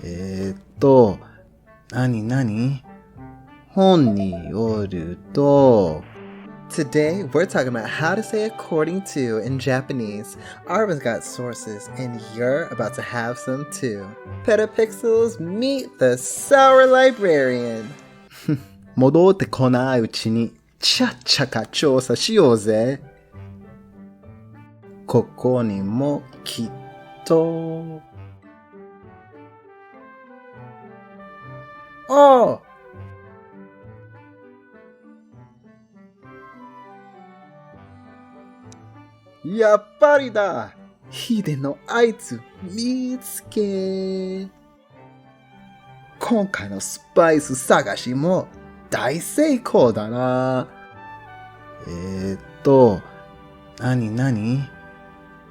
えーっと、なに本によると Today, we're talking about how to say according to in Japanese. Arven's got sources, and you're about to have some too. PeraPera Pixels, meet the Sour Librarian. 戻ってこないうちにちゃっちゃか調査しようぜ。ここにもきっと。ああやっぱりだヒデのあいつ見つけ今回のスパイス探しも大成功だななに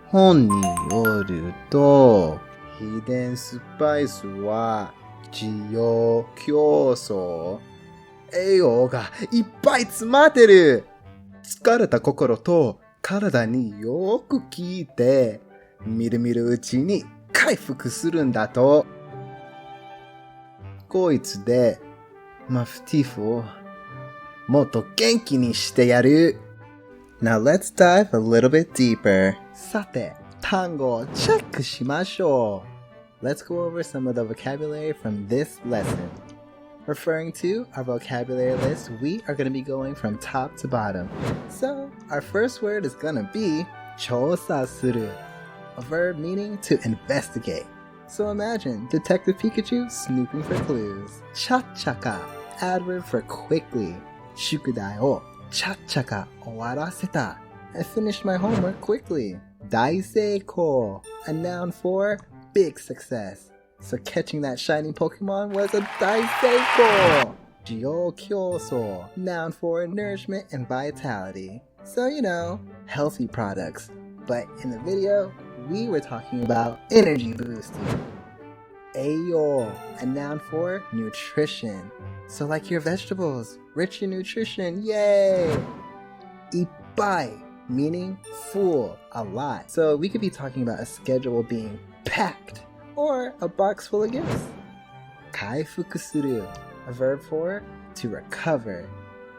本によると秘伝スパイスは滋養強壮栄養がいっぱい詰まってる疲れた心と体によく効いてみるみるうちに回復するんだとこいつでマフティフをもっと元気にしてやる Now let's dive a little bit deeper. さて単語をチェックしましょう Let's go over some of the vocabulary from this lesson. Referring to our vocabulary list, we are going to be going from top to bottom. So, our first word is going to be 調査する, a verb meaning to investigate. So imagine Detective Pikachu snooping for clues. ちゃっちゃか adverb for quickly. 宿題をちゃっちゃか終わらせた I finished my homework quickly. 大成功 a noun for big success. So catching that shiny Pokemon was a 大成功. 滋養強壮 noun for nourishment and vitality. So, you know, healthy products. But in the video, we were talking about energy boosting. 栄養 a noun for nutrition. So like your vegetables, rich in nutrition, yay! いっぱい meaning full, a lot. So we could be talking about a schedule being packed or a box full of gifts. 回復する a verb for to recover.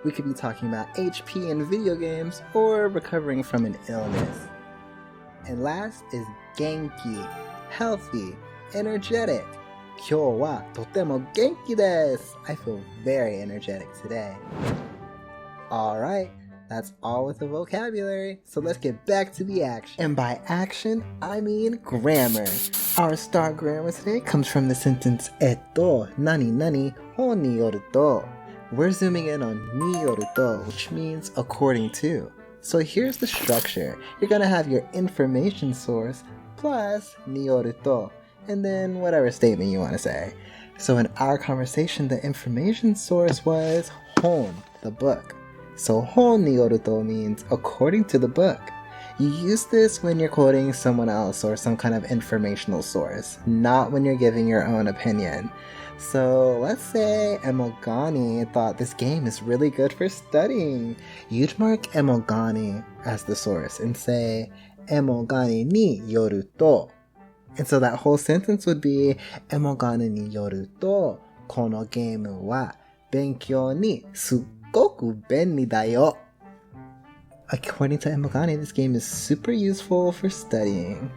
We could be talking about HP in video games or recovering from an illness. And last is genki, healthy, energetic. 今日はとても元気です I feel very energetic today. Alright, that's all with the vocabulary. So let's get back to the action. And by action, I mean grammar. Our star grammar today comes from the sentence 何々本によると We're zooming in on によると, which means according to. So here's the structure. You're gonna have your information source plus によると, and then whatever statement you want to say. So in our conversation, the information source was 本, the book. So 本によると means according to the book. You use this when you're quoting someone else or some kind of informational source, not when you're giving your own opinion. So let's say Emogani thought this game is really good for studying. You'd mark Emogani as the source and say Emogani ni yoru to. And so that whole sentence would be Emogani ni yoru to, このゲームは勉強にすっごく便利だよ. According to Emogani, this game is super useful for studying.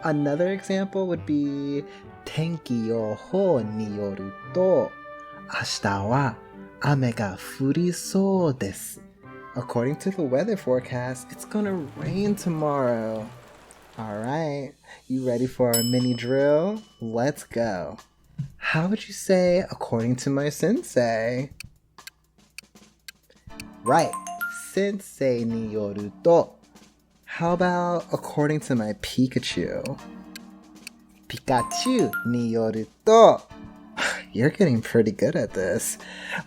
Another example would be 天気予報によると明日は雨が降りそうです. According to the weather forecast, it's gonna rain tomorrow. Alright, you ready for our mini drill? Let's go. How would you say according to my sensei? Right, sensei によると. How about according to my Pikachu? Pikachu によると. You're getting pretty good at this.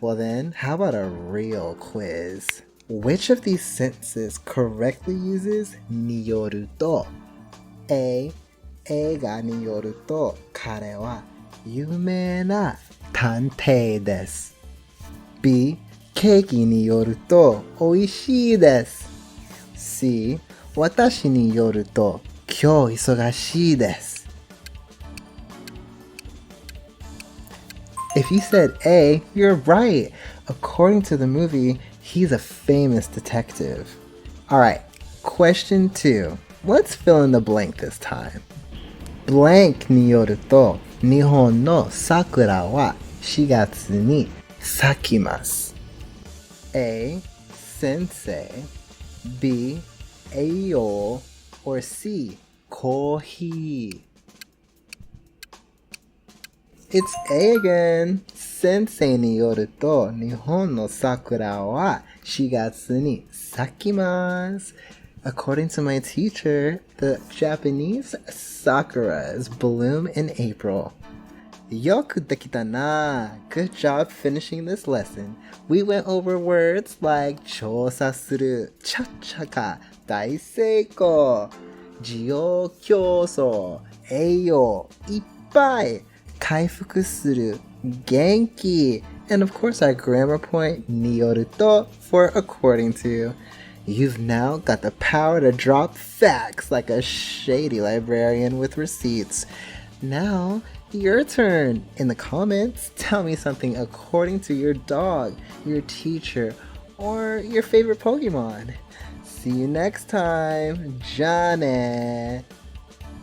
Well then, how about a real quiz? Which of these sentences correctly uses によると? A. 映画によると彼は有名な探偵です. B. ケーキによると美味しいです. C. 私によると今日忙しいです. If you said A, you're right. According to the movie, he's a famous detective. Alright, question 2. Let's fill in the blank this time. Blank によると、日本の桜は4月に咲きます。A. Sensei, B. Ayo, or C. Coffee. It's A again. Sensei によると、日本の桜は4月に咲きます。According to my teacher, the Japanese sakuras bloom in April. よくできたな. Good job finishing this lesson. We went over words like 調査する, ちゃっちゃか, 大成功, 滋養強壮, 栄養, いっぱい, 回復する, 元気, and of course our grammar point によると for according to. You've now got the power to drop facts like a shady librarian with receipts. Now, your turn. In the comments, tell me something according to your dog, your teacher, or your favorite Pokemon. See you next time. じゃあね。